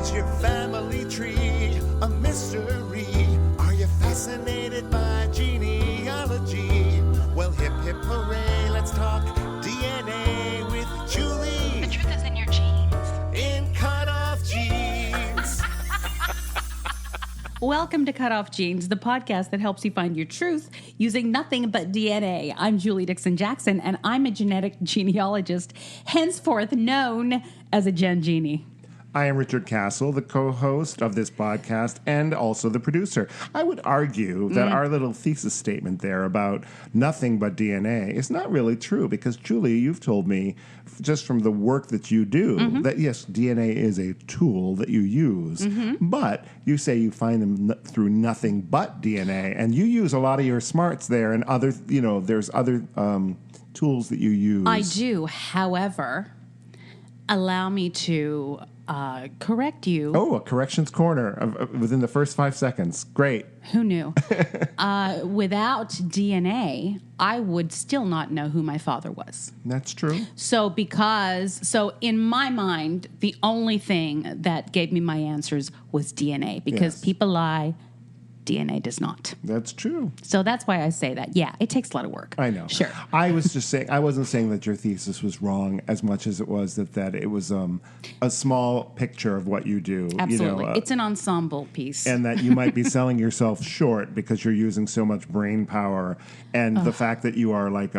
Is your family tree a mystery? Are you fascinated by genealogy? Well, hip hip hooray, let's talk DNA with Julie. The truth is in your genes. In Cutoff Genes. Welcome to Cutoff Genes, the podcast that helps you find your truth using nothing but DNA. I'm Julie Dixon-Jackson, and I'm a genetic genealogist, henceforth known as a Gen Genie. I am Richard Castle, the co-host of this podcast and also the producer. I would argue that our little thesis statement there about nothing but DNA is not really true because, Julie, you've told me just from the work that you do that, yes, DNA is a tool that you use, but you say you find them through nothing but DNA, and you use a lot of your smarts there and other, there's other tools that you use. I do, however, allow me to correct you. Oh, a corrections corner within the first 5 seconds. Great. Who knew? Without DNA, I would still not know who my father was. That's true. So in my mind, the only thing that gave me my answers was DNA because people lie. DNA does not. That's true. So that's why I say that. Yeah, it takes a lot of work. I know. Sure. I was just saying, I wasn't saying that your thesis was wrong as much as it was that it was a small picture of what you do. Absolutely. It's an ensemble piece. And that you might be selling yourself short because you're using so much brain power. And the fact that you are like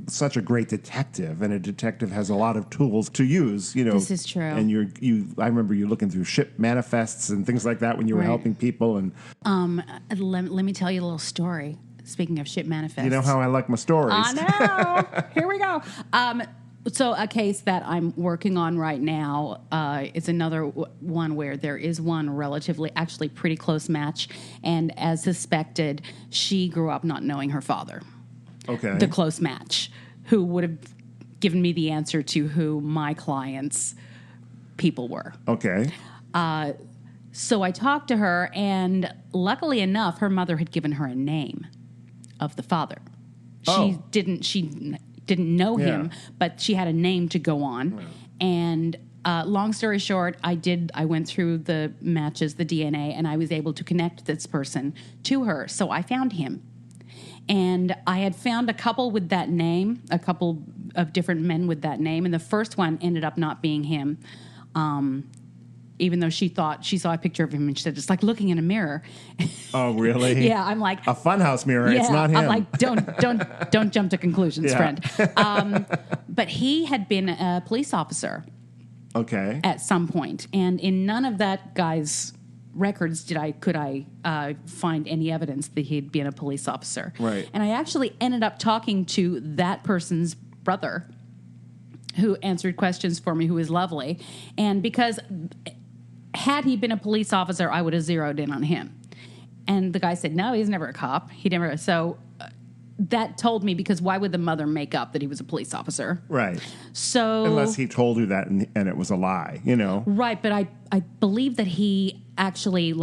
such a great detective, and a detective has a lot of tools to use. This is true. And I remember you looking through ship manifests and things like that when you were helping people. And let me tell you a little story. Speaking of ship manifests. You know how I like my stories. I know. Here we go. So a case that I'm working on right now is another one where there is one relatively, actually pretty close match. And as suspected, she grew up not knowing her father. Okay. The close match, who would have given me the answer to who my clients' people were. Okay. So I talked to her, and luckily enough, her mother had given her a name of the father. She didn't know him, but she had a name to go on. Right. And long story short, I went through the matches, the DNA, and I was able to connect this person to her. So I found him. And I had found a couple with that name, a couple of different men with that name, and the first one ended up not being him. Even though she thought she saw a picture of him and she said, it's like looking in a mirror. Oh, really? Yeah, I'm like... A funhouse mirror, yeah, it's not him. I'm like, don't jump to conclusions, friend. But he had been a police officer. Okay. At some point. And in none of that guy's records could I find any evidence that he'd been a police officer. Right. And I actually ended up talking to that person's brother, who answered questions for me, who is lovely. And because... had he been a police officer, I would have zeroed in on him. And the guy said, no, he's never a cop. He never. So that told me, because why would the mother make up that he was a police officer? Right. So unless he told you that and it was a lie, Right, but I believe that he actually,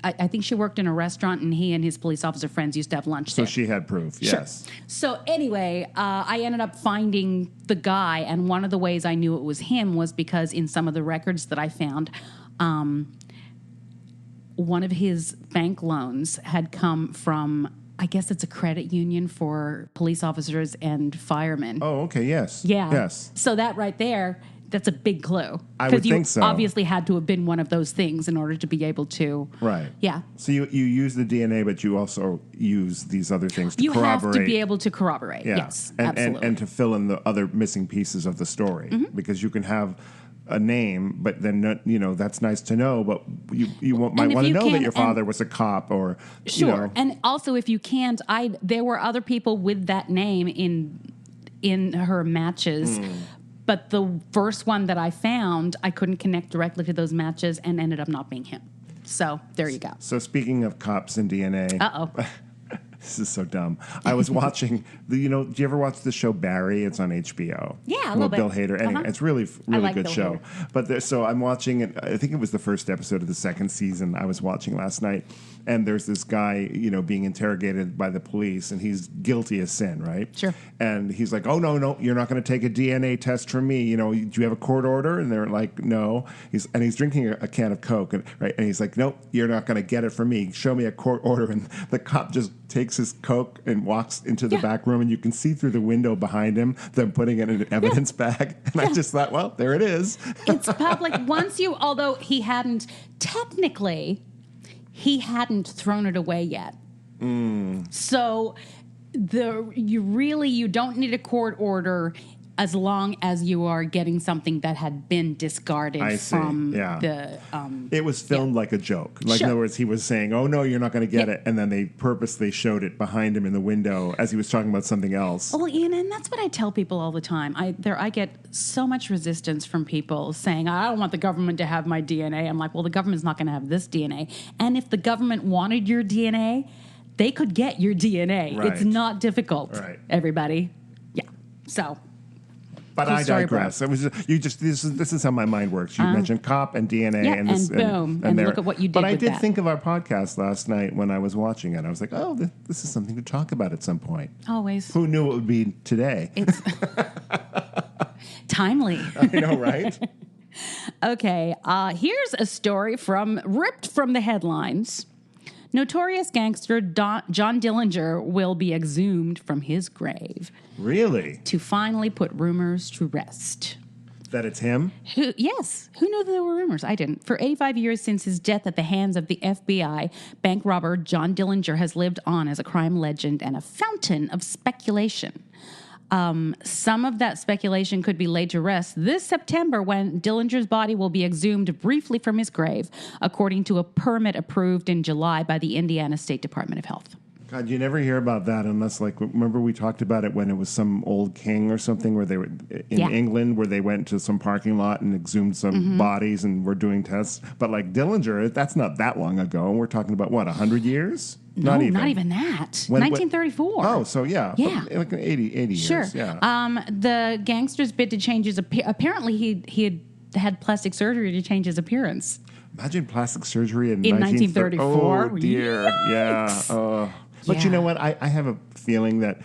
I think she worked in a restaurant, and he and his police officer friends used to have lunch there. So she had proof, yes. Sure. So anyway, I ended up finding the guy, and one of the ways I knew it was him was because in some of the records that I found, one of his bank loans had come from, I guess it's a credit union for police officers and firemen. Oh, okay, yes. Yeah. Yes. So that right there, that's a big clue. I would think so. Because you obviously had to have been one of those things in order to be able to... Right. Yeah. So you use the DNA, but you also use these other things to corroborate. You have to be able to corroborate, yes, absolutely. And to fill in the other missing pieces of the story. Because you can have a name, but then, that's nice to know, but you might want to know that your father was a cop or... Sure. And also, if you can't, there were other people with that name in her matches... But the first one that I found, I couldn't connect directly to those matches and ended up not being him. So there you go. So speaking of cops and DNA... Uh-oh. This is so dumb. I was watching do you ever watch the show Barry? It's on HBO. Yeah, a little bit. Bill Hader. Anyway, it's really like good Bill show. But so I'm watching it. I think it was the first episode of the second season I was watching last night. And there's this guy, being interrogated by the police, and he's guilty as sin, right? Sure. And he's like, "Oh no, you're not going to take a DNA test from me. Do you have a court order?" And they're like, "No." He's drinking a can of Coke, right? And he's like, "Nope, you're not going to get it from me. Show me a court order." And the cop just takes his Coke and walks into the back room, and you can see through the window behind him them putting it in an evidence bag. And I just thought, well, there it is. It's public. Although he hadn't thrown it away yet. So you don't need a court order as long as you are getting something that had been discarded from the... it was filmed like a joke. Like, in other words, he was saying, "Oh, no, you're not going to get it." And then they purposely showed it behind him in the window as he was talking about something else. Well, Ian, and that's what I tell people all the time. I get so much resistance from people saying, "I don't want the government to have my DNA." I'm like, well, the government's not going to have this DNA. And if the government wanted your DNA, they could get your DNA. Right. It's not difficult, everybody. Yeah. So... But I digress. It was this is how my mind works. You mentioned cop and DNA, and boom, and look at what you did. But I with did that. think of our podcast last night when I was watching it. I was like, oh, this is something to talk about at some point. Always. Who knew it would be today? It's timely. I know, right? Okay, here's a story ripped from the headlines. Notorious gangster John Dillinger will be exhumed from his grave. Really? To finally put rumors to rest. That it's him? Yes. Who knew there were rumors? I didn't. For 85 years since his death at the hands of the FBI, bank robber John Dillinger has lived on as a crime legend and a fountain of speculation. Some of that speculation could be laid to rest this September when Dillinger's body will be exhumed briefly from his grave, according to a permit approved in July by the Indiana State Department of Health. God, you never hear about that unless, remember we talked about it when it was some old king or something where they were in England where they went to some parking lot and exhumed some bodies and were doing tests. But Dillinger, that's not that long ago. And we're talking about, 100 years? No, not even that. 1934. Oh, so yeah. Like 80 years. Sure. Yeah. The gangster's bid to change his appearance. Apparently, he had plastic surgery to change his appearance. Imagine plastic surgery in 1934. Oh, dear. Yikes. Yeah. But you know what? I have a feeling that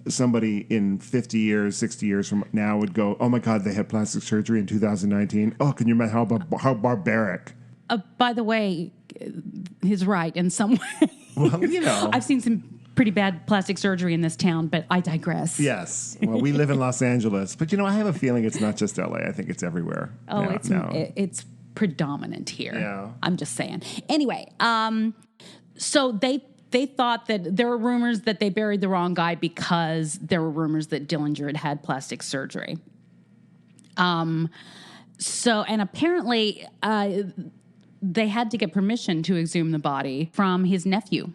somebody in 50 years, 60 years from now would go, "Oh, my God, they had plastic surgery in 2019. Oh, can you imagine how barbaric?" By the way, he's right in some way. Well, I've seen some pretty bad plastic surgery in this town, but I digress. Yes. Well, we live in Los Angeles. But, I have a feeling it's not just L.A. I think it's everywhere. Oh, it's predominant here. Yeah. I'm just saying. Anyway, so they thought that there were rumors that they buried the wrong guy because there were rumors that Dillinger had plastic surgery. And apparently they had to get permission to exhume the body from his nephew,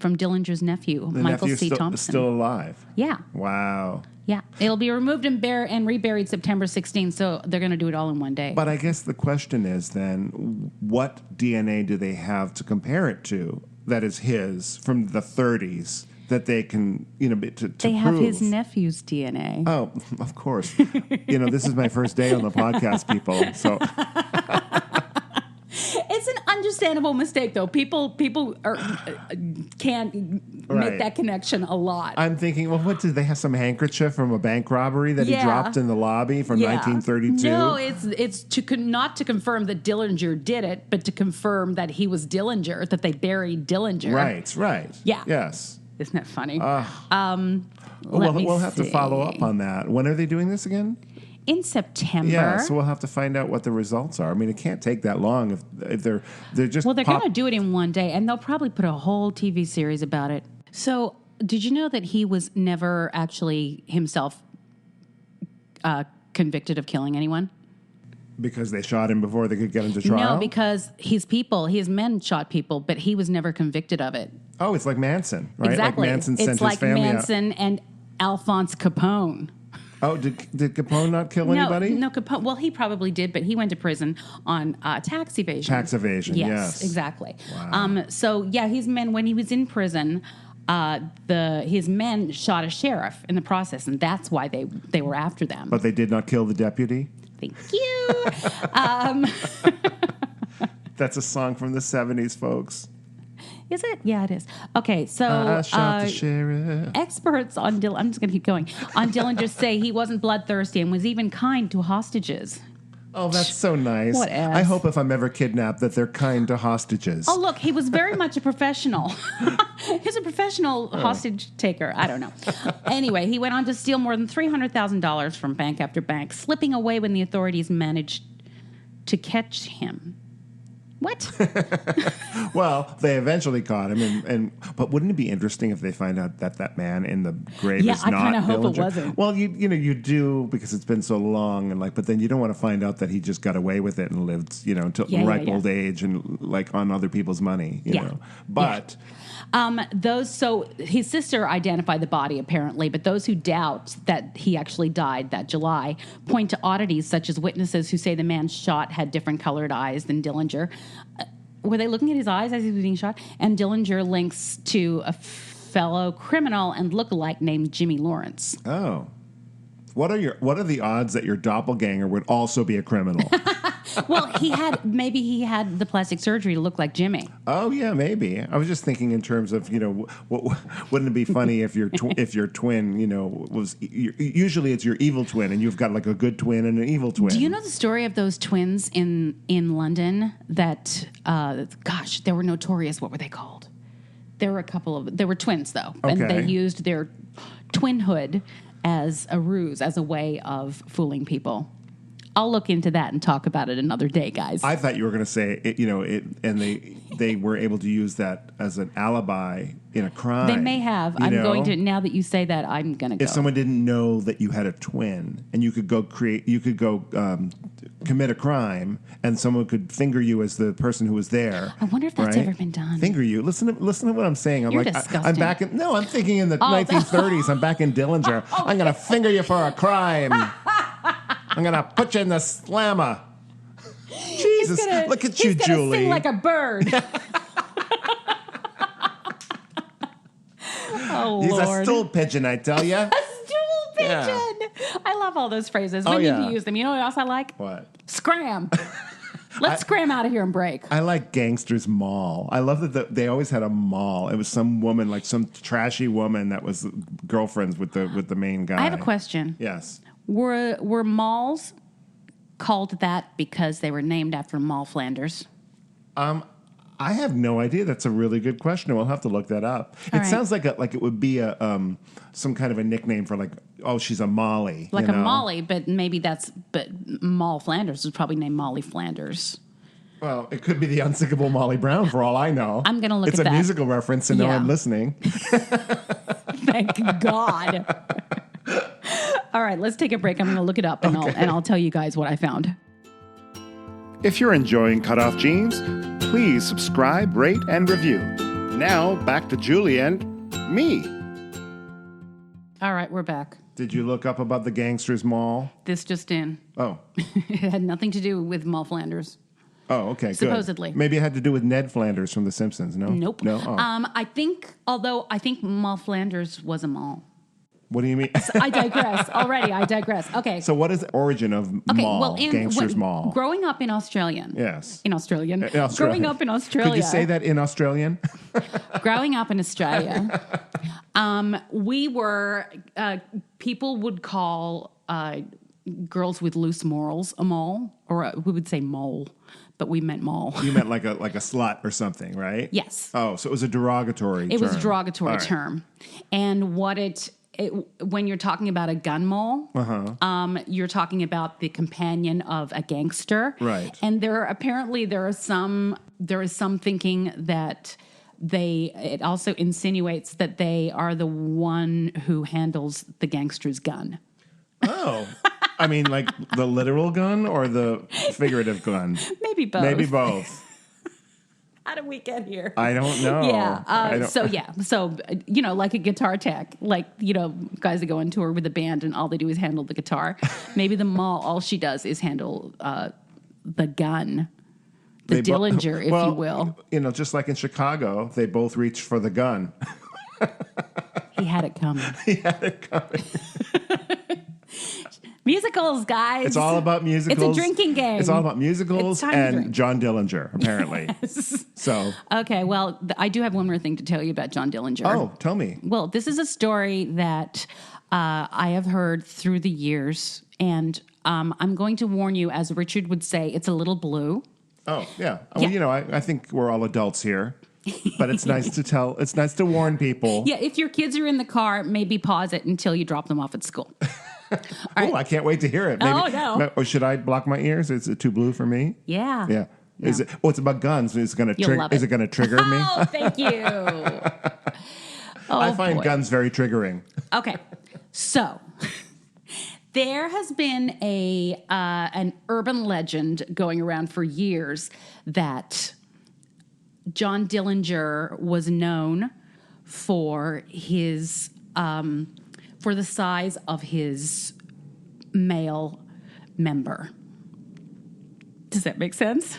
from Dillinger's nephew, Michael C. Thompson. Still alive? Yeah. Wow. Yeah. It'll be removed and reburied September 16th, so they're going to do it all in one day. But I guess the question is then, what DNA do they have to compare it to that is his from the 30s that they can, to they have prove? His nephew's DNA. Oh, of course. This is my first day on the podcast, people. So it's an understandable mistake, though. People can't make that connection a lot. I'm thinking, well, what did they have? Some handkerchief from a bank robbery that he dropped in the lobby from 1932? No, it's not to confirm that Dillinger did it, but to confirm that he was Dillinger, that they buried Dillinger. Right. Yeah. Yes. Isn't that funny? We'll have to follow up on that. When are they doing this again? In September. Yeah, so we'll have to find out what the results are. I mean, it can't take that long if they're just... Well, they're going to do it in one day, and they'll probably put a whole TV series about it. So, did you know that he was never actually himself convicted of killing anyone? Because they shot him before they could get him to trial? No, because his men shot people, but he was never convicted of it. Oh, it's like Manson, right? Exactly. Like Manson sent it's his like family Manson and Alphonse Capone. Oh, did Capone not kill anybody? No, Capone. Well, he probably did, but he went to prison on tax evasion. Tax evasion, yes. Exactly. Wow. So, his men, when he was in prison, his men shot a sheriff in the process, and that's why they were after them. But they did not kill the deputy? Thank you. That's a song from the 70s, folks. Is it? Yeah, it is. Okay, so I shot the sheriff. experts on I'm just going to keep going. On Dillinger say he wasn't bloodthirsty and was even kind to hostages. Oh, that's so nice. What ass. I hope if I'm ever kidnapped that they're kind to hostages. Oh, look, he was very much a professional. He's a professional hostage taker. I don't know. Anyway, he went on to steal more than $300,000 from bank after bank, slipping away when the authorities managed to catch him. What? Well, they eventually caught him, but wouldn't it be interesting if they find out that man in the grave is not Dillinger? I kind of hope it wasn't. Well, you do because it's been so long, and but then you don't want to find out that he just got away with it and lived until ripe old age and on other people's money. You know, but. So his sister identified the body apparently, but those who doubt that he actually died that July point to oddities such as witnesses who say the man shot had different colored eyes than Dillinger. Were they looking at his eyes as he was being shot? And Dillinger links to a fellow criminal and lookalike named Jimmy Lawrence. Oh. What are the odds that your doppelganger would also be a criminal? Well, maybe he had the plastic surgery to look like Jimmy. Oh yeah, maybe. I was just thinking in terms of wouldn't it be funny if your twin was usually it's your evil twin and you've got like a good twin and an evil twin. Do you know the story of those twins in London that they were notorious? What were they called? There were twins though, and they used their twinhood as a ruse, as a way of fooling people. I'll look into that and talk about it another day, guys. I thought you were going to say and they were able to use that as an alibi in a crime. They may have. Going to, now that you say that, I'm going to go. If someone didn't know that you had a twin and you could go commit a crime and someone could finger you as the person who was there. I wonder if that's ever been done. Finger you. Listen to what I'm saying. I'm You're disgusting. I'm back in. No, I'm thinking in the 1930s. I'm back in Dillinger. I'm going to finger you for a crime. I'm going to put you in the slammer. Jesus, look at you, Julie. Sing like a bird. Oh, He's Lord. a stool pigeon, I tell you. A stool pigeon. Yeah. I love all those phrases. We need to use them. You know what else I like? What? Scram. Let's scram out of here and break. I like Gangster's Mall. I love that they always had a mall. It was some woman, like some trashy woman that was girlfriends with the main guy. I have a question. Yes. Were malls called that because they were named after Mall Flanders? I have no idea. That's a really good question. We'll have to look that up. All it sounds like it would be some kind of a nickname for she's a Molly. Like a Molly, but Mall Flanders was probably named Molly Flanders. Well, it could be the unsinkable Molly Brown for all I know. I'm going to look at that. It's a musical reference, so no one listening. Thank God. All right, let's take a break. I'm going to look it up, and I'll tell you guys what I found. If you're enjoying Cutoff Jeans, please subscribe, rate, and review. Now, back to Julie and me. All right, we're back. Did you look up about the Gangsters Mall? This just in. Oh. It had nothing to do with Mall Flanders. Oh, okay, supposedly. Good. Maybe it had to do with Ned Flanders from The Simpsons, no? Nope. No? Oh. I think Mall Flanders was a mall. What do you mean? I digress. Already, I digress. Okay. So what is the origin of mall, Gangsters Mall? Growing up in Australian. Yes. In Australian. Growing up in Australia. Could you say that in Australian? Growing up in Australia, we were, people would call girls with loose morals a mole, or we would say mole, but we meant mall. You meant like a slut or something, right? Yes. Oh, so it was a derogatory term. It was a derogatory term. And when you're talking about a gun mole, you're talking about the companion of a gangster. Right. And there is some thinking that it also insinuates that they are the one who handles the gangster's gun. Oh. I mean, like the literal gun or the figurative gun? Maybe both. Maybe both. How did we get here? I don't know. Yeah. So, like a guitar tech, guys that go on tour with a band and all they do is handle the guitar. Maybe the mall, all she does is handle the gun, Dillinger, if you will. Just like in Chicago, they both reach for the gun. He had it coming. He had it coming. Musicals, guys. It's all about musicals. It's a drinking game. It's all about musicals It's time to and drink. John Dillinger, apparently. Yes. So, Okay, well, I do have one more thing to tell you about John Dillinger. oh, tell me. Well, this is a story that I have heard through the years, and I'm going to warn you, as Richard would say, it's a little blue. Oh, yeah. Yeah. Well, you know, I think we're all adults here, but it's nice to tell. It's nice to warn people. Yeah, if your kids are in the car, maybe pause it until you drop them off at school. Oh, I can't wait to hear it. Oh, no. Or should I block my ears? Is it too blue for me? Yeah. Yeah. No. Is it? Oh, it's about guns. Is it going You'll love it. Is it going to trigger me? Oh, thank you. I find boy. guns very triggering. Okay, so there has been an urban legend going around for years that John Dillinger was known for his for the size of his male member. Does that make sense?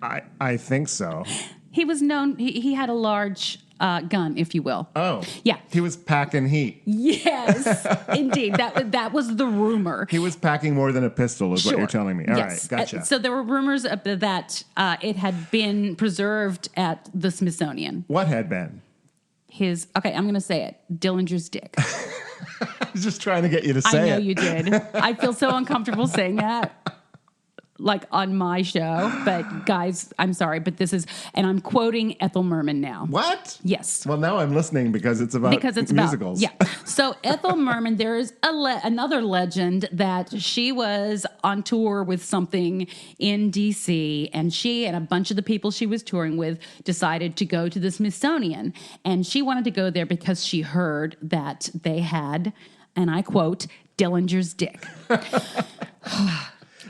I think so. He was known. He had a large gun, if you will. Oh. Yeah. He was packing heat. Yes, indeed. That was the rumor. He was packing more than a pistol, is what you're telling me. All right, gotcha. So there were rumors that it had been preserved at the Smithsonian. What had been? Okay, I'm going to say it. Dillinger's dick. I was just trying to get you to say it. I know you did. I feel so uncomfortable saying that, like on my show. But guys, I'm sorry, but this is, and I'm quoting Ethel Merman now. What? Yes. Well, now I'm listening because it's about musicals. Yeah. So Ethel Merman, there is another legend that she was on tour with something in D.C. and she and a bunch of the people she was touring with decided to go to the Smithsonian. And she wanted to go there because she heard that they had, and I quote, Dillinger's dick.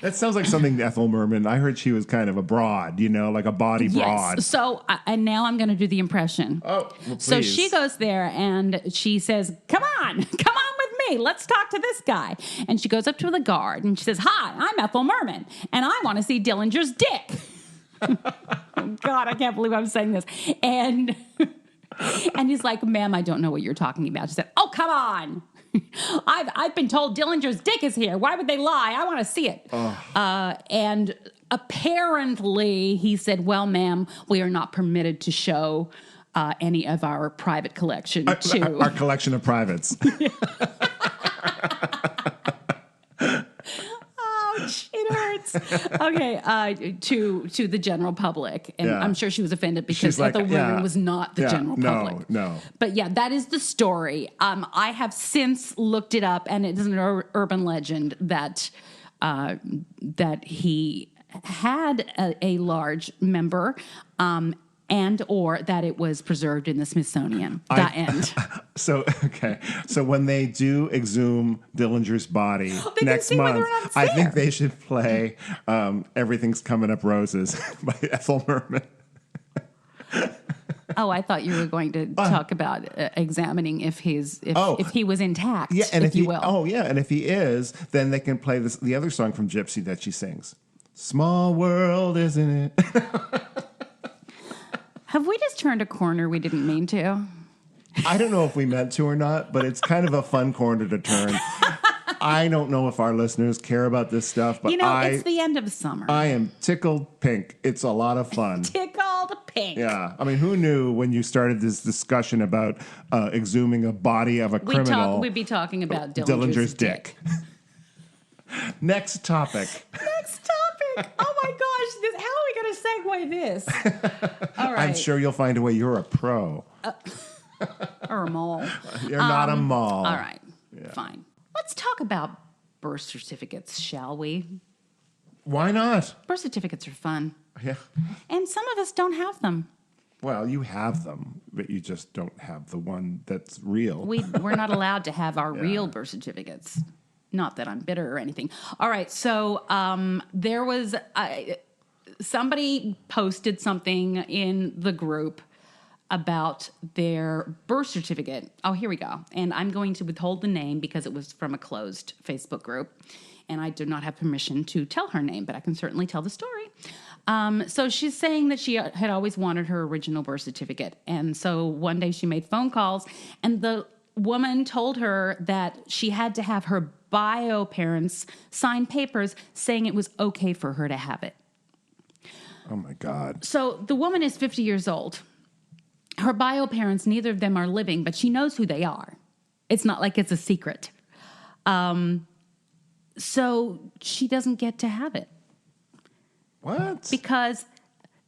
That sounds like something Ethel Merman. I heard she was kind of a broad, like a body broad. Yes. So, and now I'm going to do the impression. Oh, well, please. So she goes there and she says, come on with me. Let's talk to this guy. And she goes up to the guard and she says, hi, I'm Ethel Merman and I want to see Dillinger's dick. Oh, God, I can't believe I'm saying this. And he's like, ma'am, I don't know what you're talking about. She said, oh, come on. I've been told Dillinger's dick is here. Why would they lie? I want to see it. And apparently he said, well, ma'am, we are not permitted to show any of our private collection to... Our collection of privates. Ouch, it hurts. Okay, to the general public. And Yeah. I'm sure she was offended because She's like, Ethel Merman was not the general public. No. But yeah, that is the story. I have since looked it up, and it is an urban legend that he had a large member, and or that it was preserved in the Smithsonian. That end. So when they do exhume Dillinger's body They next can see whether month, or not it's I there. think they should play "Everything's Coming Up Roses" by Ethel Merman. Oh, I thought you were going to talk about examining if he was intact, Yeah, and if you will. Oh, yeah, and if he is, then they can play the other song from Gypsy that she sings. Small world, isn't it? Have we just turned a corner we didn't mean to? I don't know if we meant to or not, but it's kind of a fun corner to turn. I don't know if our listeners care about this stuff, but it's the end of summer. I am tickled pink. It's a lot of fun. Tickled pink. Yeah. I mean, who knew when you started this discussion about exhuming a body of a criminal? We'd be talking about Dillinger's dick. Next topic. Next topic. Oh my gosh. How are we going to segue this? All right. I'm sure you'll find a way. You're a pro. Or a mole. You're not a mall. All right. Yeah. Fine. Let's talk about birth certificates, shall we? Why not? Birth certificates are fun. Yeah. And some of us don't have them. Well, you have them, but you just don't have the one that's real. We're not allowed to have our real birth certificates. Not that I'm bitter or anything. All right, so there was somebody posted something in the group about their birth certificate. Oh, here we go. And I'm going to withhold the name because it was from a closed Facebook group. And I do not have permission to tell her name, but I can certainly tell the story. So she's saying that she had always wanted her original birth certificate. And so one day she made phone calls, and the woman told her that she had to have her bio parents sign papers saying it was okay for her to have it. Oh, my God. So the woman is 50 years old. Her bio parents, neither of them are living, but she knows who they are. It's not like it's a secret. So she doesn't get to have it. What? Because,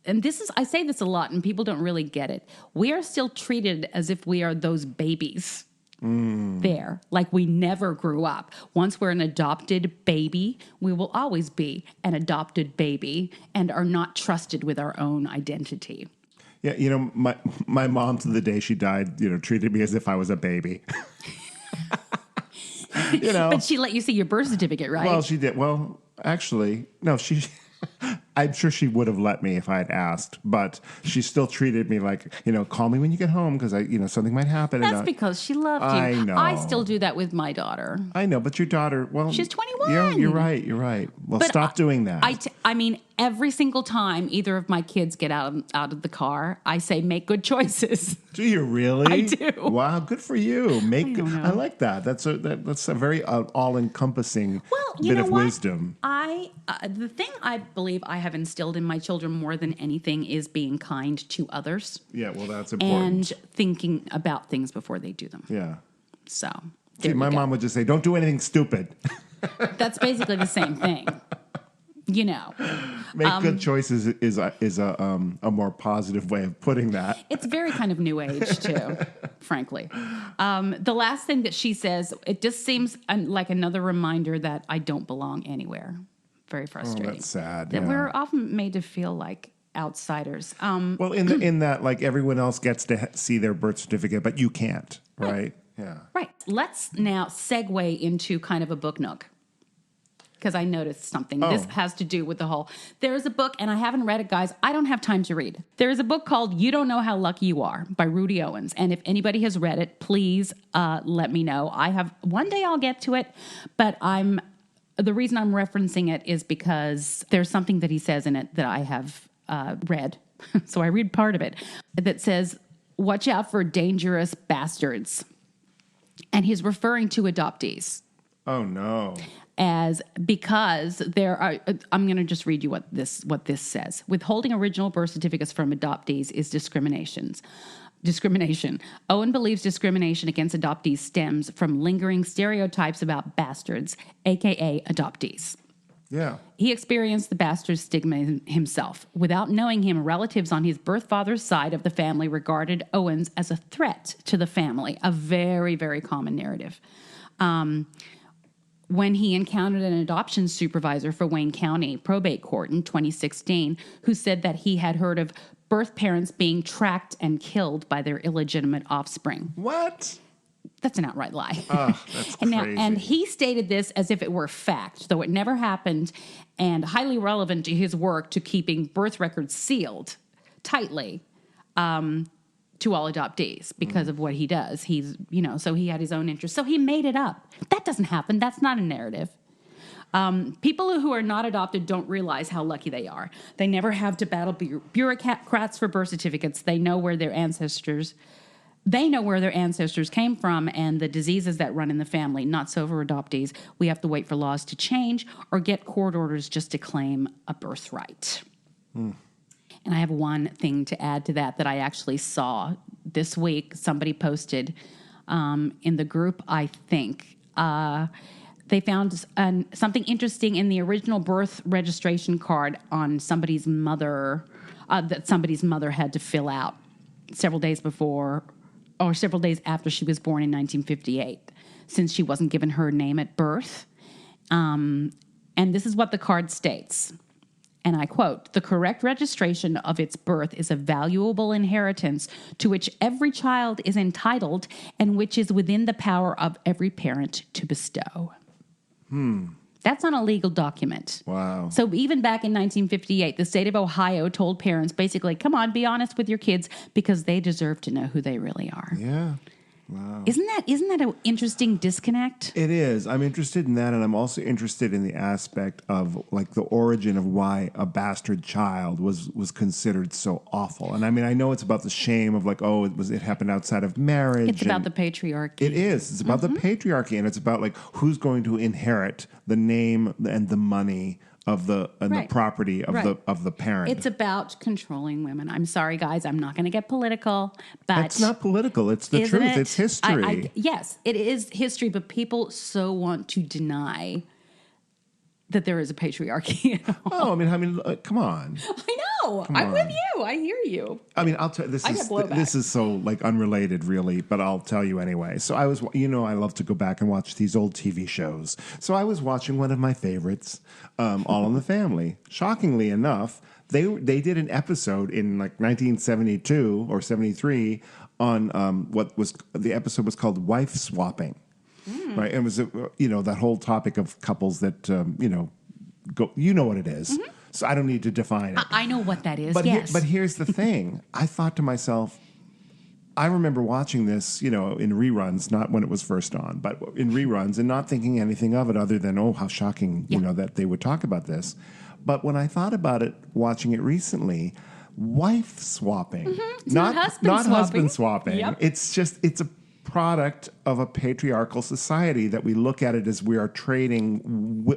and I say this a lot and people don't really get it. We are still treated as if we are those babies there, like we never grew up. Once we're an adopted baby, we will always be an adopted baby and are not trusted with our own identity. Yeah, my mom to the day she died, treated me as if I was a baby. But she let you see your birth certificate, right? Well, she did. Well, actually, no, I'm sure she would have let me if I had asked, but she still treated me like, call me when you get home because something might happen. That's because she loved you. I know. I still do that with my daughter. I know, but your daughter, well, she's 21. You're right. Well, but stop doing that. I mean, every single time either of my kids get out of the car, I say, make good choices. Do you really? I do. Wow, good for you. I like that. That's a very all-encompassing bit of wisdom. The thing I believe I have instilled in my children more than anything is being kind to others. Yeah, well, that's important. And thinking about things before they do them. Yeah. So, see, my mom would just say, don't do anything stupid. That's basically the same thing. Make good choices is a more positive way of putting that. It's very kind of new age too, frankly. The last thing that she says, it just seems like another reminder that I don't belong anywhere. Very frustrating. Oh, that's sad. That we're often made to feel like outsiders. Well, in that, like everyone else gets to see their birth certificate, but you can't, right? Yeah. Right. Let's now segue into kind of a book nook. Because I noticed something. This has to do with the whole... There's a book, and I haven't read it, guys. I don't have time to read. There is a book called You Don't Know How Lucky You Are by Rudy Owens. And if anybody has read it, please let me know. One day I'll get to it, but the reason I'm referencing it is because there's something that he says in it that I have read. So I read part of it that says, watch out for dangerous bastards. And he's referring to adoptees. Oh, no. Because there are, I'm going to just read you what this says. Withholding original birth certificates from adoptees is discrimination. Owen believes discrimination against adoptees stems from lingering stereotypes about bastards, aka adoptees. Yeah. He experienced the bastard stigma himself. Without knowing him, relatives on his birth father's side of the family regarded Owens as a threat to the family, a very, very common narrative. When he encountered an adoption supervisor for Wayne County Probate Court in 2016, who said that he had heard of birth parents being tracked and killed by their illegitimate offspring. What? That's an outright lie. Oh, that's crazy. And he stated this as if it were fact, though it never happened, and highly relevant to his work to keeping birth records sealed tightly to all adoptees because of what he does. He's, so he had his own interests. So he made it up. That doesn't happen. That's not a narrative. People who are not adopted don't realize how lucky they are. They never have to battle bureaucrats for birth certificates. They know where their ancestors came from and the diseases that run in the family. Not so for adoptees. We have to wait for laws to change or get court orders just to claim a birthright. And I have one thing to add to that I actually saw this week. Somebody posted in the group, I think. They found something interesting in the original birth registration card on somebody's mother, that somebody's mother had to fill out several days before or several days after she was born in 1958, since she wasn't given her name at birth. And this is what the card states. And I quote, "The correct registration of its birth is a valuable inheritance to which every child is entitled and which is within the power of every parent to bestow." That's not a legal document. Wow. So even back in 1958, the state of Ohio told parents basically, come on, be honest with your kids because they deserve to know who they really are. Yeah. Wow. Isn't that an interesting disconnect? It is. I'm interested in that, and I'm also interested in the aspect of like the origin of why a bastard child was considered so awful. And I mean, I know it's about the shame of like, oh, it happened outside of marriage. It's about the patriarchy. It is. It's about the patriarchy, and it's about like who's going to inherit the name and the money of the property of the parent. It's about controlling women. I'm sorry, guys. I'm not going to get political, but it's not political. It's the truth. It's history. Yes, it is history. But people so want to deny that there is a patriarchy. Oh, I mean, come on. I know. I'm with you. I hear you. I mean, I'll tell you, this is so like unrelated, really, but I'll tell you anyway. So I was, I love to go back and watch these old TV shows. So I was watching one of my favorites, All in the Family. Shockingly enough, they did an episode in like 1972 or 73 on the episode was called Wife Swapping. Right, it was that whole topic of couples that go. You know what it is, so I don't need to define it. I know what that is. But yes, but here's the thing. I thought to myself, I remember watching this, in reruns, not when it was first on, but in reruns, and not thinking anything of it other than, oh, how shocking, that they would talk about this. But when I thought about it, watching it recently, wife swapping, not husband swapping. Yep. It's a product of a patriarchal society that we look at it as we are trading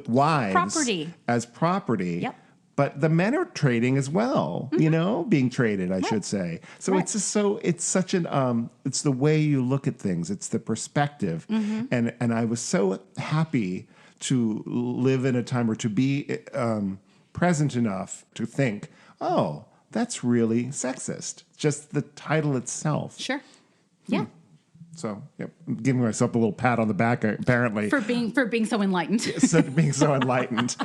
wives as property. Yep. But the men are trading as well, being traded, I should say. So it's just it's such an, it's the way you look at things. It's the perspective. And I was so happy to live in a time or to be present enough to think, oh, that's really sexist. Just the title itself. Sure. Yeah. So, I'm giving myself a little pat on the back, apparently. For being so enlightened. Being so enlightened.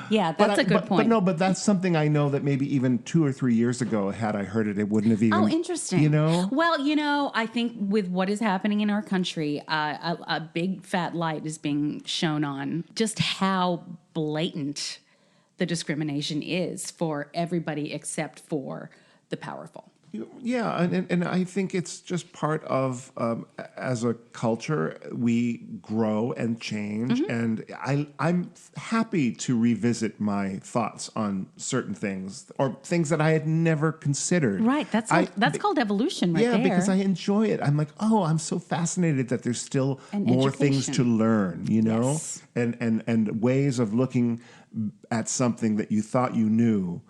Yeah, that's a good point. But that's something I know that maybe even 2 or 3 years ago, had I heard it, it wouldn't have even... Oh, interesting. Well, I think with what is happening in our country, a big fat light is being shown on just how blatant the discrimination is for everybody except for the powerful. Yeah, and I think it's just part of, as a culture, we grow and change, and I'm happy to revisit my thoughts on certain things, or things that I had never considered. Right, that's called evolution right there. Yeah, because I enjoy it. I'm like, I'm so fascinated that there's still more things to learn, Yes. and ways of looking at something that you thought you knew,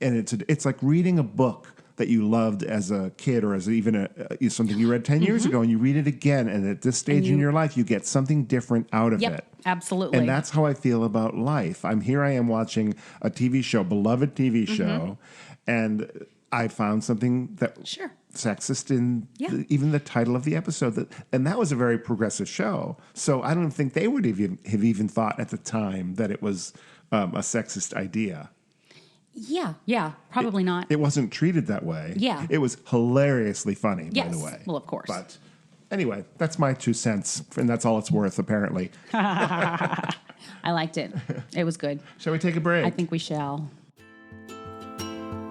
and it's like reading a book that you loved as a kid, or as even something you read 10 years ago, and you read it again, and at this stage in your life, you get something different out of it. Absolutely. And that's how I feel about life. I am watching a TV show, beloved TV show, and I found something that sexist in even the title of the episode. And that was a very progressive show. So I don't think they would have even thought at the time that it was a sexist idea. Yeah, probably not. It wasn't treated that way. Yeah. It was hilariously funny, by the way. Well, of course. But anyway, that's my 2 cents, and that's all it's worth, apparently. I liked it. It was good. Shall we take a break? I think we shall.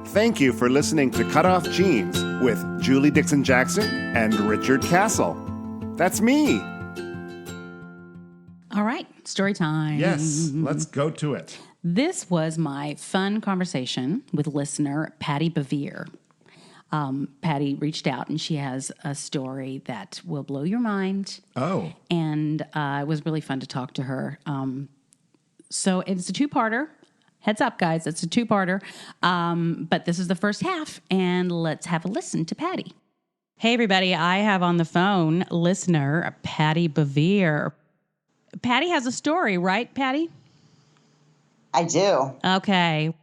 Thank you for listening to Cutoff Jeans with Julie Dixon-Jackson and Richard Castle. That's me. All right, story time. Yes, let's go to it. This was my fun conversation with listener Patty Bevere. Patty reached out, and she has a story that will blow your mind. Oh. And it was really fun to talk to her. So it's a 2-parter. Heads up, guys, it's a 2-parter. But this is the first half, and let's have a listen to Patty. Hey, everybody. I have on the phone listener Patty Bevere. Patty has a story, right, Patty? I do. Okay.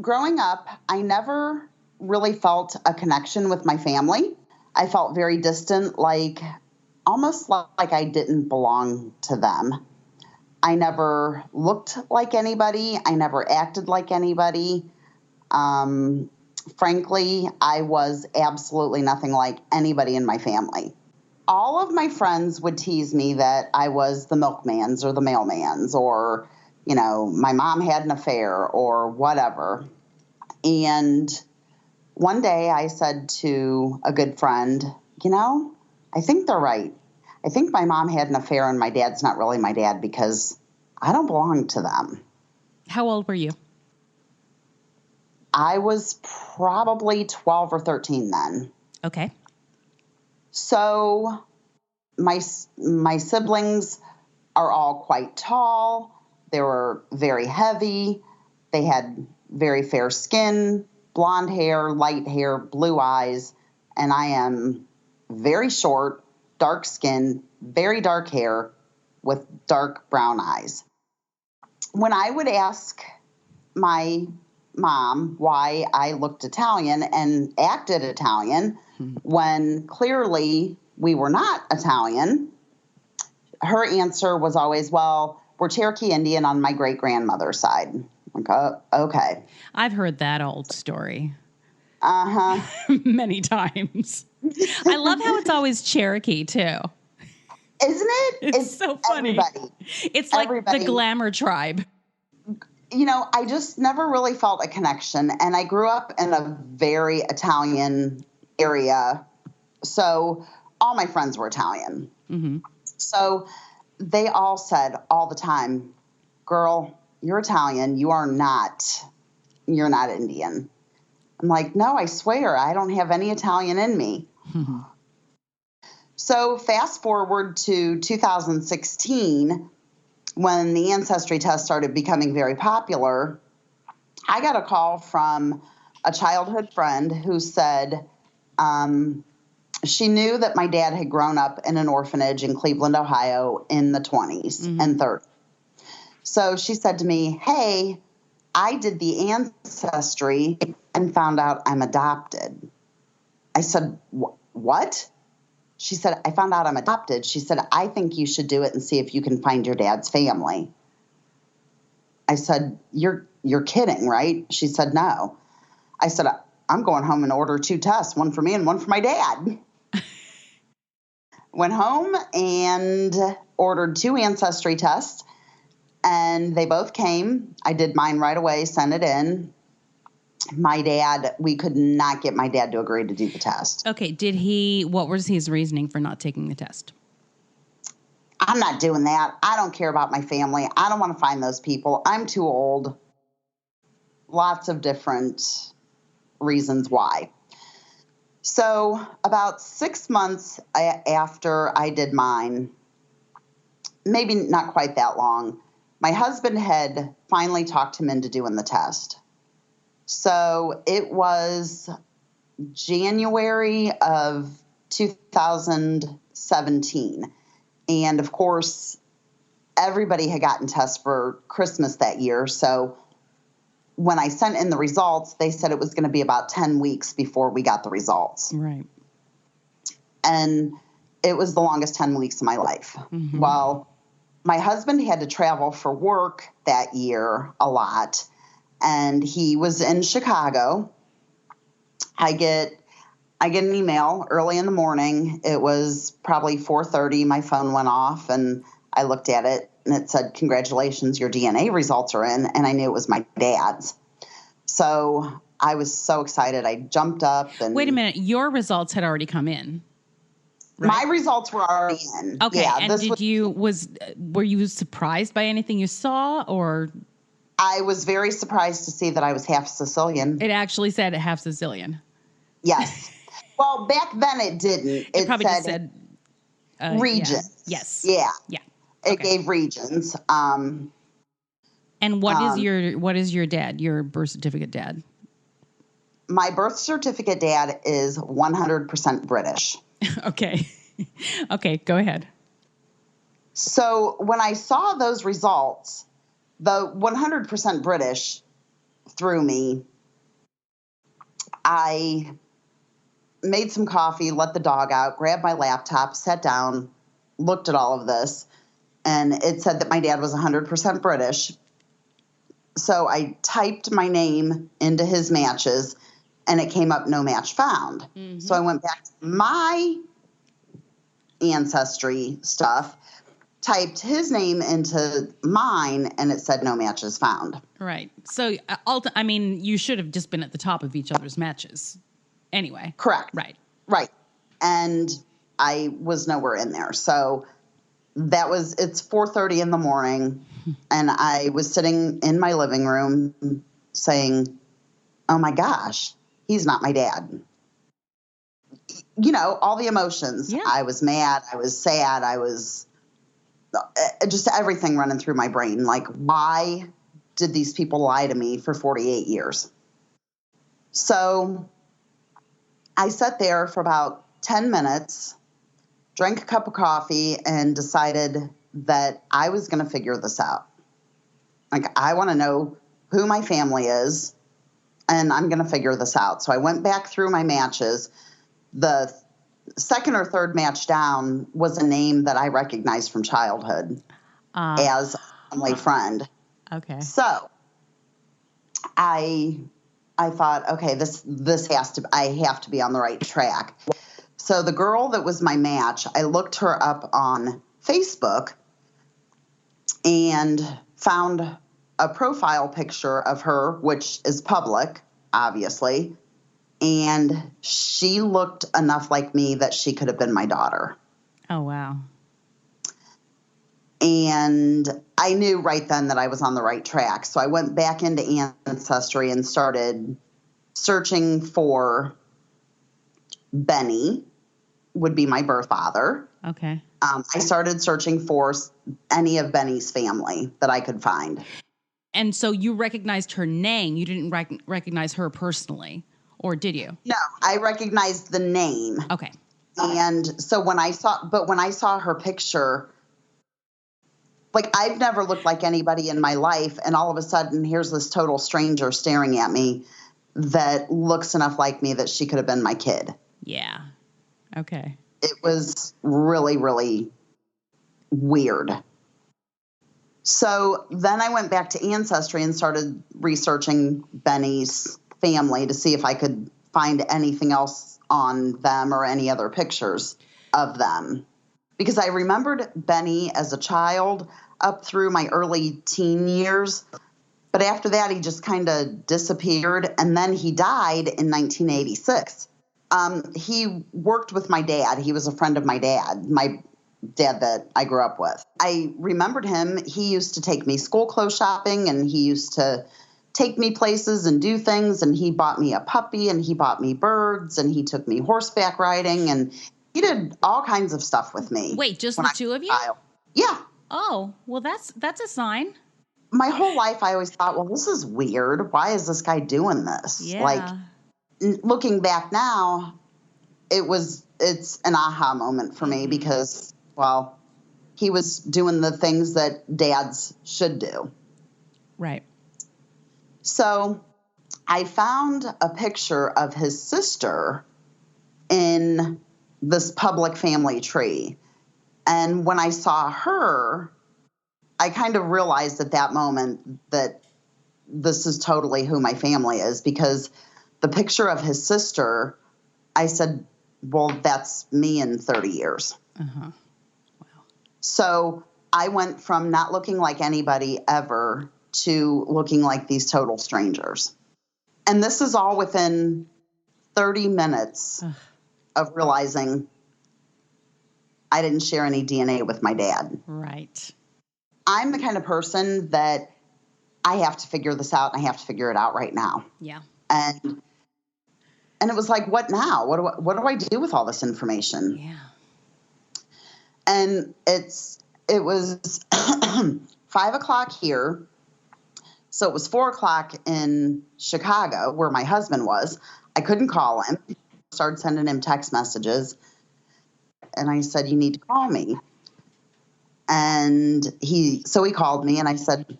Growing up, I never really felt a connection with my family. I felt very distant, almost like I didn't belong to them. I never looked like anybody. I never acted like anybody. Frankly, I was absolutely nothing like anybody in my family. All of my friends would tease me that I was the milkman's or the mailman's, or my mom had an affair or whatever. And one day I said to a good friend, I think they're right. I think my mom had an affair and my dad's not really my dad because I don't belong to them. How old were you? I was probably 12 or 13 then. Okay. So my siblings are all quite tall. They were very heavy. They had very fair skin, blonde hair, light hair, blue eyes, and I am very short, dark skin, very dark hair with dark brown eyes. When I would ask my mom why I looked Italian and acted Italian when clearly we were not Italian, her answer was always, well, we're Cherokee Indian on my great-grandmother's side. Like, oh, okay. I've heard that old story. Uh-huh. Many times. I love how it's always Cherokee, too. Isn't it? It's so funny. Everybody. It's like the glamour tribe. I just never really felt a connection. And I grew up in a very Italian area. So all my friends were Italian. Mm-hmm. So they all said all the time, girl, you're Italian. You're not Indian. I'm like, no, I swear, I don't have any Italian in me. Mm-hmm. So fast forward to 2016, when the ancestry test started becoming very popular, I got a call from a childhood friend who said she knew that my dad had grown up in an orphanage in Cleveland, Ohio in the 20s and 30s. So she said to me, hey, I did the ancestry and found out I'm adopted. I said, what? She said, I found out I'm adopted. She said, I think you should do it and see if you can find your dad's family. I said, you're kidding, right? She said, no. I said, I'm going home and order 2 tests, one for me and one for my dad. Went home and ordered 2 ancestry tests, and they both came. I did mine right away, sent it in. My dad, we could not get my dad to agree to do the test. Okay, what was his reasoning for not taking the test? I'm not doing that. I don't care about my family. I don't want to find those people. I'm too old. Lots of different reasons why. So about 6 months after I did mine, maybe not quite that long, my husband had finally talked him into doing the test. So it was January of 2017. And of course, everybody had gotten tests for Christmas that year. So when I sent in the results, they said it was going to be about 10 weeks before we got the results. Right. And it was the longest 10 weeks of my life. Mm-hmm. Well, my husband had to travel for work that year a lot. And he was in Chicago. I get an email early in the morning. It was probably 4:30. My phone went off, and I looked at it, and it said, congratulations, your DNA results are in. And I knew it was my dad's. So I was so excited. I jumped up. And wait a minute. Your results had already come in. Right? My results were already in. Okay. Yeah, and were you surprised by anything you saw, or? I was very surprised to see that I was half Sicilian. It actually said half Sicilian. Yes. Well, back then it didn't. It probably just said regions. Yeah. Yes. Yeah. Yeah. It gave regions. And what is your dad? Your birth certificate dad? My birth certificate dad is 100% British. Okay. Okay, go ahead. So when I saw those results, the 100% British threw me. I made some coffee, let the dog out, grabbed my laptop, sat down, looked at all of this, and it said that my dad was 100% British. So I typed my name into his matches, and it came up no match found. Mm-hmm. So I went back to my ancestry stuff, typed his name into mine, and it said no matches found. Right. So, you should have just been at the top of each other's matches anyway. Correct. Right. Right. and I was nowhere in there. So it's 4:30 in the morning, and I was sitting in my living room saying, oh my gosh, he's not my dad. You know, all the emotions. Yeah. I was mad. I was sad. I was just everything running through my brain. Like, why did these people lie to me for 48 years? So I sat there for about 10 minutes, drank a cup of coffee, and decided that I was going to figure this out. Like, I want to know who my family is, and I'm going to figure this out. So I went back through my matches. The second or third match down was a name that I recognized from childhood as a family friend. Okay. So I thought, okay, this has to, I have to be on the right track. So the girl that was my match, I looked her up on Facebook and found a profile picture of her, which is public, obviously. And she looked enough like me that she could have been my daughter. Oh, wow. And I knew right then that I was on the right track. So I went back into Ancestry and started searching for Benny, would be my birth father. Okay. I started searching for any of Benny's family that I could find. And so you recognized her name. You didn't recognize her personally, or did you? No, I recognized the name. Okay. And so when I saw her picture, like, I've never looked like anybody in my life, and all of a sudden here's this total stranger staring at me that looks enough like me that she could have been my kid. Yeah. Okay. It was really, really weird. So then I went back to Ancestry and started researching Benny's family to see if I could find anything else on them or any other pictures of them. Because I remembered Benny as a child up through my early teen years. But after that, he just kind of disappeared. And then he died in 1986. He worked with my dad. He was a friend of my dad that I grew up with. I remembered him. He used to take me school clothes shopping, and he used to take me places and do things. And he bought me a puppy, and he bought me birds, and he took me horseback riding, and he did all kinds of stuff with me. Wait, just the two of you? Yeah. Oh, well, that's a sign. My whole life, I always thought, well, this is weird. Why is this guy doing this? Yeah. Like, looking back now, it's an aha moment for me because, well, he was doing the things that dads should do. Right. So I found a picture of his sister in this public family tree. And when I saw her, I kind of realized at that moment that this is totally who my family is, because the picture of his sister, I said, well, that's me in 30 years. Uh-huh. Wow. So I went from not looking like anybody ever to looking like these total strangers. And this is all within 30 minutes of realizing I didn't share any DNA with my dad. Right. I'm the kind of person that I have to figure this out, and I have to figure it out right now. Yeah. And it was like, what now? What do I do with all this information? Yeah. And it was 5:00 here. So it was 4:00 in Chicago, where my husband was. I couldn't call him. Started sending him text messages. And I said, you need to call me. And so he called me, and I said,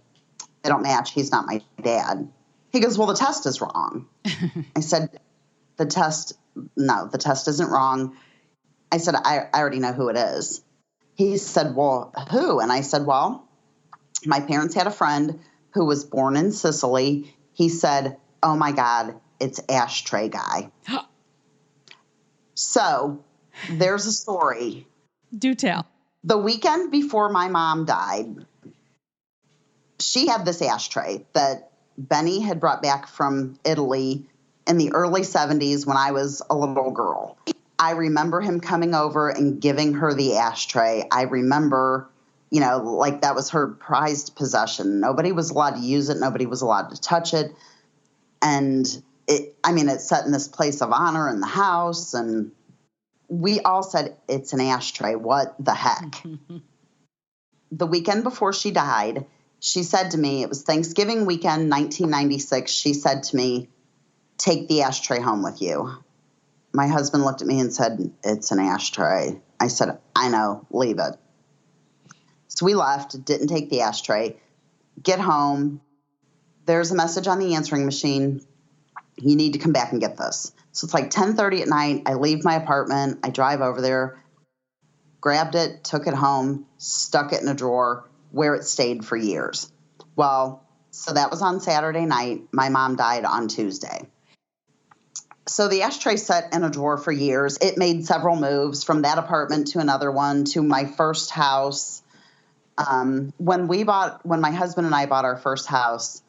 they don't match. He's not my dad. He goes, well, the test is wrong. I said, the test isn't wrong. I said, I already know who it is. He said, well, who? And I said, well, my parents had a friend who was born in Sicily. He said, oh my God, it's Ashtray Guy. So there's a story. Do tell. The weekend before my mom died, she had this ashtray that Benny had brought back from Italy in the early 70s when I was a little girl. I remember him coming over and giving her the ashtray. I remember, like that was her prized possession. Nobody was allowed to use it. Nobody was allowed to touch it. And it's set in this place of honor in the house. And we all said, it's an ashtray. What the heck? The weekend before she died, she said to me, it was Thanksgiving weekend, 1996. She said to me, take the ashtray home with you. My husband looked at me and said, it's an ashtray. I said, I know, leave it. So we left, didn't take the ashtray. Get home. There's a message on the answering machine. You need to come back and get this. So it's like 10:30 at night. I leave my apartment. I drive over there, grabbed it, took it home, stuck it in a drawer where it stayed for years. Well, so that was on Saturday night. My mom died on Tuesday. So the ashtray sat in a drawer for years. It made several moves from that apartment to another one to my first house. When my husband and I bought our first house,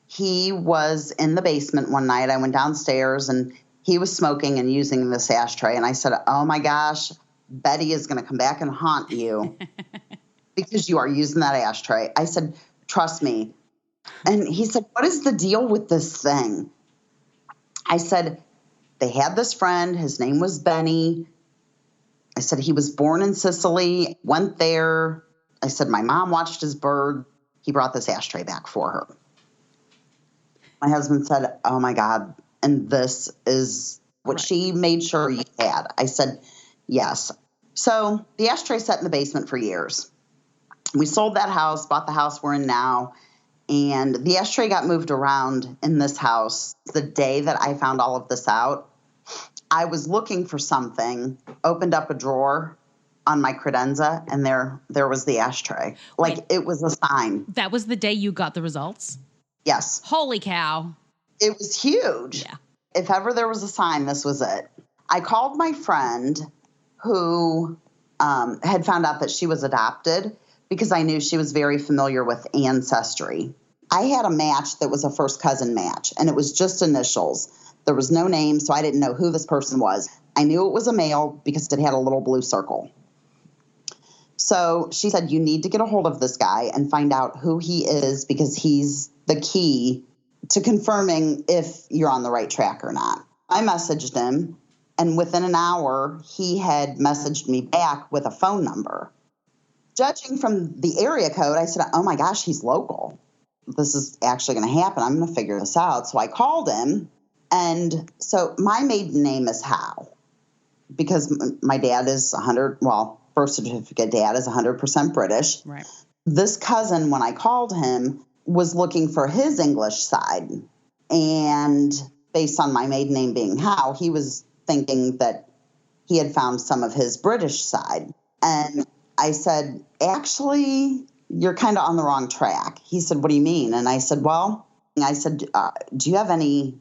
he was in the basement one night. I went downstairs and he was smoking and using this ashtray. And I said, oh my gosh, Betty is going to come back and haunt you because you are using that ashtray. I said, trust me. And he said, what is the deal with this thing? I said, they had this friend. His name was Benny. I said, he was born in Sicily, went there. I said, my mom watched his bird. He brought this ashtray back for her. My husband said, oh my God. And this is what she made sure you had. I said, yes. So the ashtray sat in the basement for years. We sold that house, bought the house we're in now. And the ashtray got moved around in this house. The day that I found all of this out, I was looking for something, opened up a drawer on my credenza, and there was the ashtray. Like, it was a sign. That was the day you got the results? Yes. Holy cow. It was huge. Yeah. If ever there was a sign, this was it. I called my friend who had found out that she was adopted, because I knew she was very familiar with Ancestry. I had a match that was a first cousin match, and it was just initials. There was no name, so I didn't know who this person was. I knew it was a male because it had a little blue circle. So she said, you need to get a hold of this guy and find out who he is, because he's the key to confirming if you're on the right track or not. I messaged him, and within an hour, he had messaged me back with a phone number. Judging from the area code, I said, oh my gosh, he's local. This is actually going to happen. I'm going to figure this out. So I called him. And so my maiden name is Howe, because my dad is birth certificate dad is 100% British. Right. This cousin, when I called him, was looking for his English side. And based on my maiden name being Howe, he was thinking that he had found some of his British side. And I said, actually, you're kind of on the wrong track. He said, what do you mean? And I said, do you have any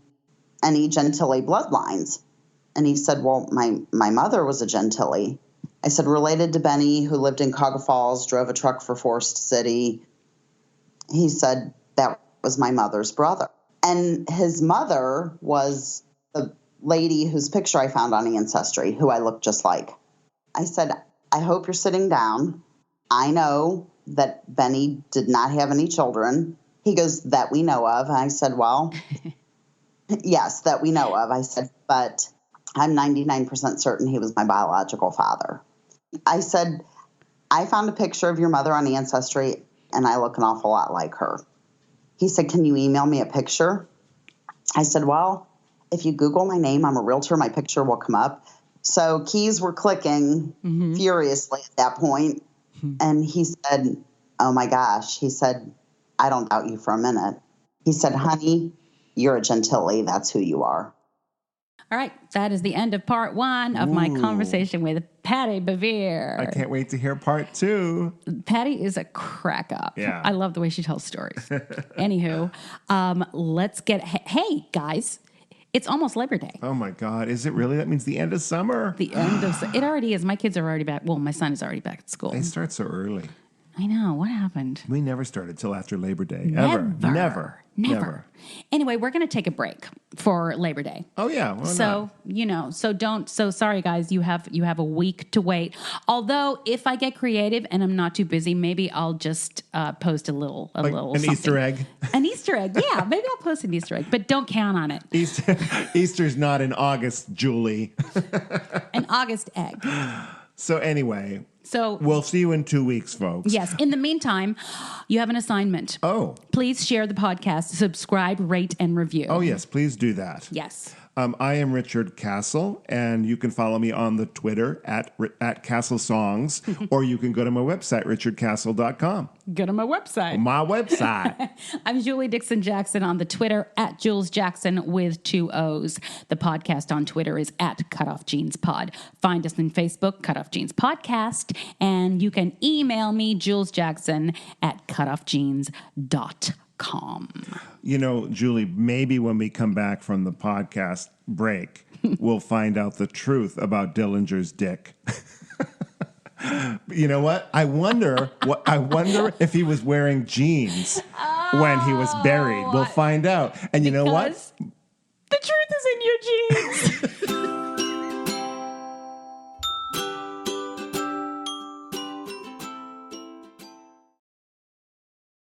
Gentili bloodlines? And he said, well, my mother was a Gentili. I said, related to Benny, who lived in Cutoff Falls, drove a truck for Forest City. He said, that was my mother's brother. And his mother was the lady whose picture I found on Ancestry, who I looked just like. I said, I hope you're sitting down. I know that Benny did not have any children. He goes, that we know of. And I said, well, yes, that we know of. I said, but I'm 99% certain he was my biological father. I said, I found a picture of your mother on Ancestry, and I look an awful lot like her. He said, can you email me a picture? I said, well, if you Google my name, I'm a realtor, my picture will come up. So keys were clicking furiously at that point. And he said, oh my gosh. He said, I don't doubt you for a minute. He said, honey, you're a Gentili. That's who you are. All right. That is the end of part 1 of my conversation with Patty Bevere. I can't wait to hear part 2. Patty is a crack up. Yeah. I love the way she tells stories. Anywho, let's get, hey guys, it's almost Labor Day. Oh my God. Is it really? That means the end of summer. The end of, it already is. My kids are already back. Well, my son is already back at school. They start so early. I know. What happened? We never started till after Labor Day. Never. Ever. Never. Never. Anyway, we're going to take a break for Labor Day. Oh yeah. Why So, not? so sorry guys, you have a week to wait. Although if I get creative and I'm not too busy, maybe I'll just post a little an something. Easter egg. An Easter egg. Yeah, maybe I'll post an Easter egg, but don't count on it. Easter's not in August, Julie. An August egg. So anyway, So we'll see you in 2 weeks, folks. yes, in the meantime, you have an assignment. Oh. Please share the podcast, subscribe, rate, and review. Oh, yes, please do that. Yes. I am Richard Castle, and you can follow me on the Twitter at Castle Songs, or you can go to my website, richardcastle.com. Go to my website. My website. I'm Julie Dixon Jackson on the Twitter, at Jules Jackson with 2 O's. The podcast on Twitter is at Cutoff Jeans Pod. Find us on Facebook, Cutoff Jeans Podcast, and you can email me, Jules Jackson, at cutoffjeans.com. Julie, maybe when we come back from the podcast break, we'll find out the truth about Dillinger's dick. You know what? I wonder if he was wearing jeans when he was buried. We'll find out. And you know what? The truth is in your jeans.